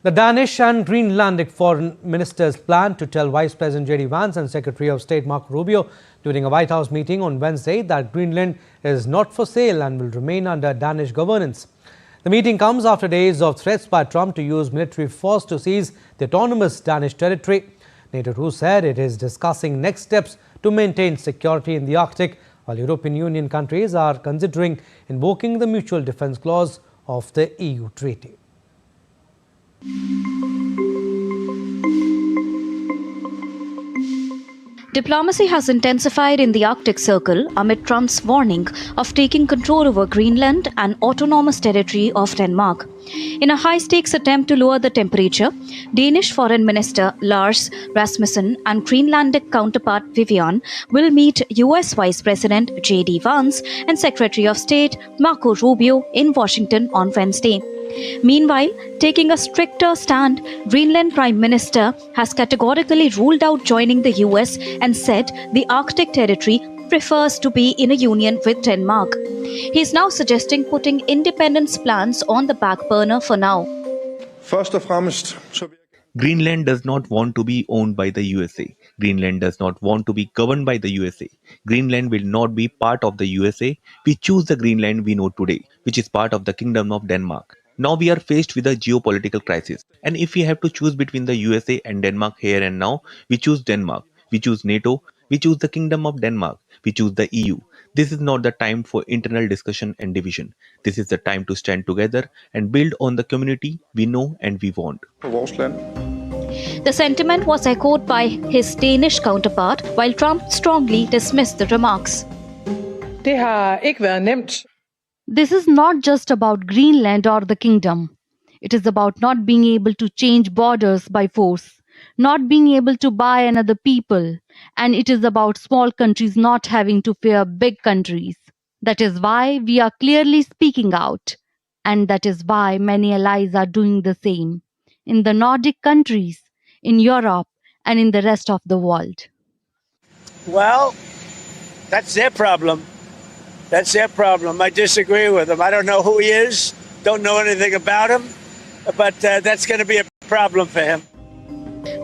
The Danish and Greenlandic foreign ministers plan to tell Vice President Vance and Secretary of State Rubio during a White House meeting on Wednesday that Greenland is not for sale and will remain under Danish governance. The meeting comes after days of threats by Trump to use military force to seize the autonomous Danish territory. NATO too said it is discussing next steps to maintain security in the Arctic, while European Union countries are considering invoking the mutual defence clause of the EU treaty. Diplomacy has intensified in the Arctic Circle amid Trump's warning of taking control over Greenland and autonomous territory of Denmark. In a high-stakes attempt to lower the temperature, Danish Foreign Minister Lars Rasmussen and Greenlandic counterpart Vivian will meet US Vice President J.D. Vance and Secretary of State Marco Rubio in Washington on Wednesday. Meanwhile, taking a stricter stand, Greenland Prime Minister has categorically ruled out joining the US and said the Arctic territory prefers to be in a union with Denmark. He is now suggesting putting independence plans on the back burner for now. Greenland does not want to be owned by the USA. Greenland does not want to be governed by the USA. Greenland will not be part of the USA. We choose the Greenland we know today, which is part of the Kingdom of Denmark. Now we are faced with a geopolitical crisis, and if we have to choose between the USA and Denmark here and now, we choose Denmark, we choose NATO, we choose the Kingdom of Denmark, we choose the EU. This is not the time for internal discussion and division. This is the time to stand together and build on the community we know and we want. The sentiment was echoed by his Danish counterpart, while Trump strongly dismissed the remarks. Det har ikke været nemt. This is not just about Greenland or the kingdom. It is about not being able to change borders by force, not being able to buy another people, and it is about small countries not having to fear big countries. That is why we are clearly speaking out, and that is why many allies are doing the same, in the Nordic countries, in Europe, and in the rest of the world. Well, that's their problem. That's their problem. I disagree with him. I don't know who he is, don't know anything about him, but that's going to be a problem for him.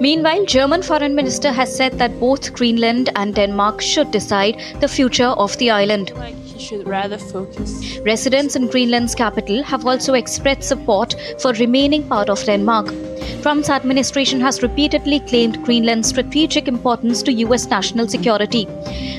Meanwhile, German Foreign Minister has said that both Greenland and Denmark should decide the future of the island. He should rather focus. Residents in Greenland's capital have also expressed support for remaining part of Denmark. Trump's administration has repeatedly claimed Greenland's strategic importance to US national security.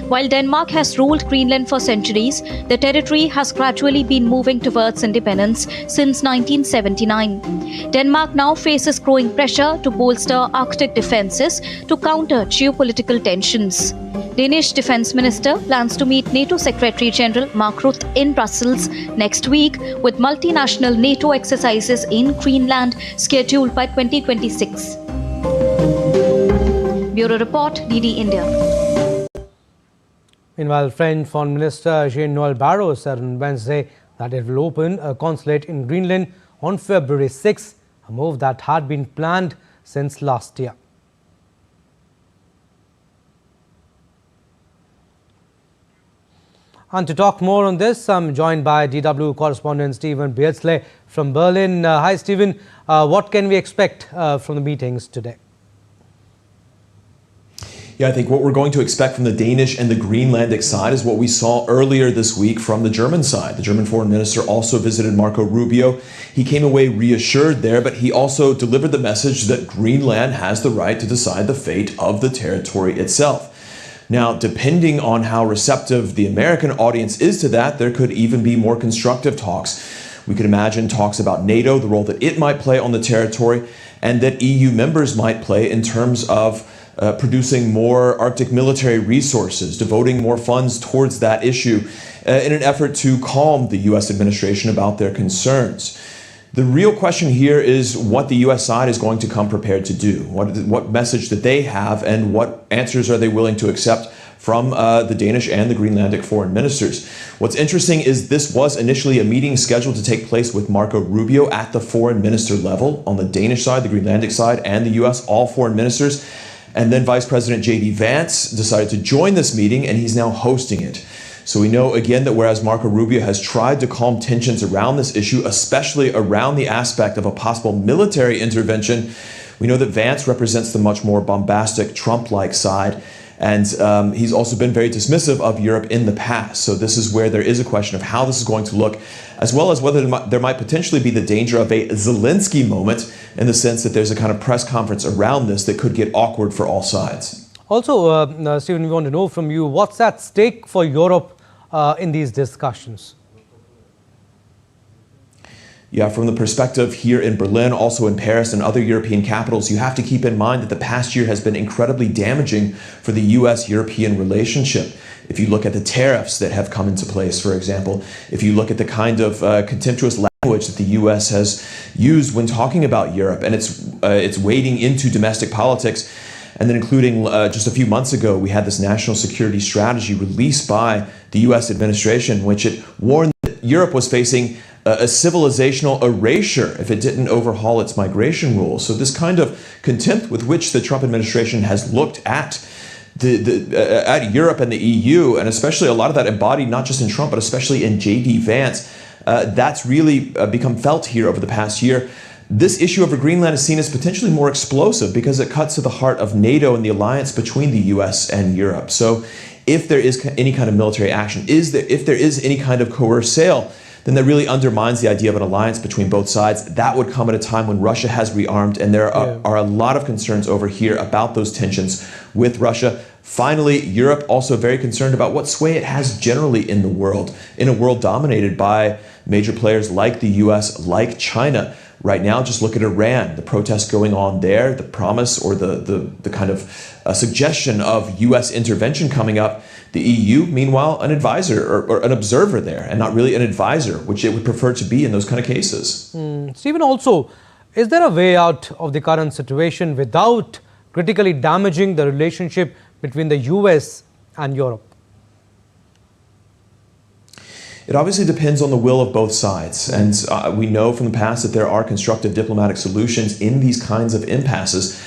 While Denmark has ruled Greenland for centuries, the territory has gradually been moving towards independence since 1979. Denmark now faces growing pressure to bolster Arctic defences to counter geopolitical tensions. Danish Defence Minister plans to meet NATO Secretary General Mark Rutte in Brussels next week, with multinational NATO exercises in Greenland scheduled by 2026. Bureau Report, DD India. Meanwhile, French Foreign Minister Jean-Noël Barrot said on Wednesday that it will open a consulate in Greenland on February 6, a move that had been planned since last year. And to talk more on this, I'm joined by DW correspondent Stephen Beardsley from Berlin. Hi, Stephen. What can we expect from the meetings today? Yeah, I think what we're going to expect from the Danish and the Greenlandic side is what we saw earlier this week from the German side. The German foreign minister also visited Marco Rubio. He came away reassured there, but he also delivered the message that Greenland has the right to decide the fate of the territory itself. Now, depending on how receptive the American audience is to that, there could even be more constructive talks. We could imagine talks about NATO, the role that it might play on the territory, and that EU members might play in terms of producing more Arctic military resources, devoting more funds towards that issue in an effort to calm the US administration about their concerns. The real question here is what the US side is going to come prepared to do. What message that they have and what answers are they willing to accept from the Danish and the Greenlandic foreign ministers. What's interesting is this was initially a meeting scheduled to take place with Marco Rubio at the foreign minister level on the Danish side, the Greenlandic side, and the US, all foreign ministers. And then Vice President J.D. Vance decided to join this meeting, and he's now hosting it. So we know again that whereas Marco Rubio has tried to calm tensions around this issue, especially around the aspect of a possible military intervention, we know that Vance represents the much more bombastic Trump-like side. And he's also been very dismissive of Europe in the past. So this is where there is a question of how this is going to look, as well as whether there might potentially be the danger of a Zelensky moment in the sense that there's a kind of press conference around this that could get awkward for all sides. Also, Stephen, we want to know from you, what's at stake for Europe in these discussions? Yeah, from the perspective here in Berlin, also in Paris and other European capitals, you have to keep in mind that the past year has been incredibly damaging for the US-European relationship. If you look at the tariffs that have come into place, for example, if you look at the kind of contemptuous language that the US has used when talking about Europe, and it's wading into domestic politics, and then including just a few months ago, we had this national security strategy released by the US administration, which it warned that Europe was facing a civilizational erasure if it didn't overhaul its migration rules. So this kind of contempt with which the Trump administration has looked at at Europe and the EU, and especially a lot of that embodied not just in Trump, but especially in J.D. Vance, that's really become felt here over the past year. This issue over Greenland is seen as potentially more explosive because it cuts to the heart of NATO and the alliance between the US and Europe. So if there is any kind of military action, if there is any kind of coerced sale, then that really undermines the idea of an alliance between both sides. That would come at a time when Russia has rearmed, and there are a lot of concerns over here about those tensions with Russia. Finally, Europe also very concerned about what sway it has generally in the world, in a world dominated by major players like the US, like China. Right now, just look at Iran, the protests going on there, the promise or the kind of suggestion of US intervention coming up. The EU, meanwhile, an advisor or an observer there, and not really an advisor, which it would prefer to be in those kind of cases. Stephen, also, is there a way out of the current situation without critically damaging the relationship between the US and Europe? It obviously depends on the will of both sides. And we know from the past that there are constructive diplomatic solutions in these kinds of impasses.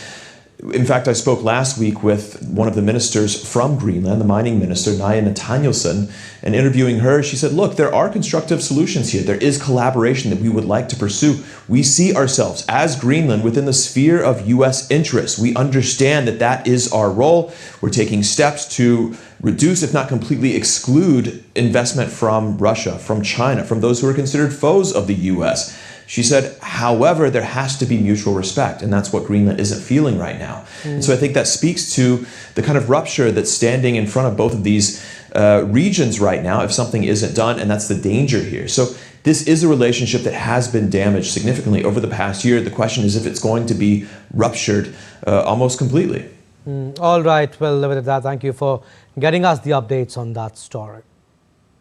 In fact, I spoke last week with one of the ministers from Greenland, the mining minister, Naya Nathanielsen, and interviewing her, she said, look, there are constructive solutions here. There is collaboration that we would like to pursue. We see ourselves as Greenland within the sphere of US interests. We understand that that is our role. We're taking steps to reduce, if not completely exclude, investment from Russia, from China, from those who are considered foes of the US. She said, however, there has to be mutual respect, and that's what Greenland isn't feeling right now. And so I think that speaks to the kind of rupture that's standing in front of both of these regions right now if something isn't done, and that's the danger here. So this is a relationship that has been damaged significantly over the past year. The question is if it's going to be ruptured almost completely. All right. Well, with that, thank you for getting us the updates on that story.